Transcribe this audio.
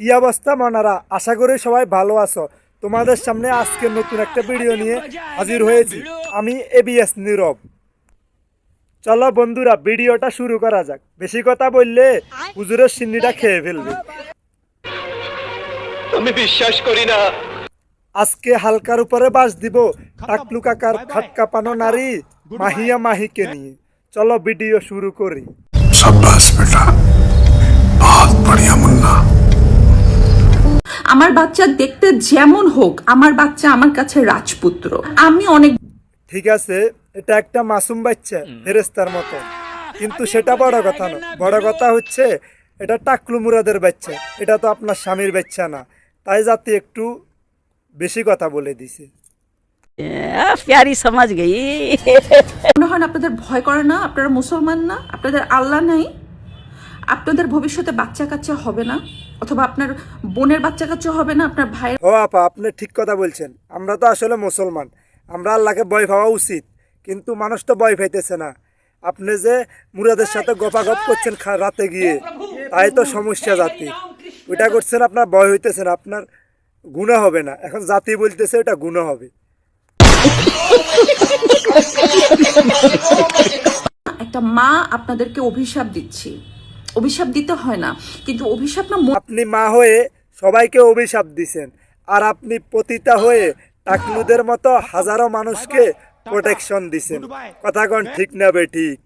কি অবস্থা মনারা? আশা করি সবাই ভালো আছো। তোমাদের সামনে আজকে নতুন একটা ভিডিও নিয়ে হাজির হয়েছি। আমি এবিএস নীরব। চলো বন্ধুরা, ভিডিওটা শুরু করা যাক। বেশি কথা বললে হুজুরের সিন্নিটা খেয়ে ফেলবে। আমি বিশ্বাস করি না। আজকে হালকার উপরে বাস দিব টাকলু কাকার খাটকাপানো নারী মাহিয়া মাহিকে নিয়ে। চলো ভিডিও শুরু করি। शाबाश बेटा, बहुत बढ़िया मुन्ना। আমার বাচ্চা দেখতে যেমন হোক, আমার বাচ্চা আমার কাছে রাজপুত্র। আমি অনেক ঠিক আছে, এটা একটা মাসুম বাচ্চা, ফেরেস্তার মতো, কিন্তু সেটা বড় কথা না। বড় কথা হচ্ছে এটা টাকলু মুরাদের বাচ্চা, এটা তো আপনার স্বামীর বাচ্চা না। তাই জাতি একটু বেশি কথা বলে দিছে। प्यारी समझ गई। মনে হয় না আপনাদের ভয় করে না? আপনারা মুসলমান না? আপনাদের আল্লাহ নাই? আপনাদের ভবিষ্যতে বাচ্চা কাচ্চা হবে না, অথবা আপনার বোনের বাচ্চা কাচ্চা হবে না, আপনার ভাইয়ের। ও আপা, আপনি ঠিক কথা বলছেন। আমরা তো আসলে মুসলমান, আমরা আল্লাহকে ভয় পাওয়া উচিত, কিন্তু মানুষ তো ভয় পাইতেছে না। আপনি যে মুরাদের সাথে গপাগপ করছেন রাতে গিয়ে, তাই তো সমস্যা। জাতি ওইটা করছেন, আপনার ভয় হইতেছে না, আপনার গুনাহ হবে না। এখন জাতি বলতেছে এটা গুনাহ হবে। একটা মা আপনাদেরকে অভিশাপ দিচ্ছি। অভিশাপ দিতে হয় না, কিন্তু অভিশাপ না। আপনি মা হয়ে সবাইকে অভিশাপ দিছেন, আর আপনি পতিতা হয়ে টাকলুদের মতো হাজারো মানুষকে প্রোটেকশন দিছেন। কথা কোন ঠিক না বে ঠিক?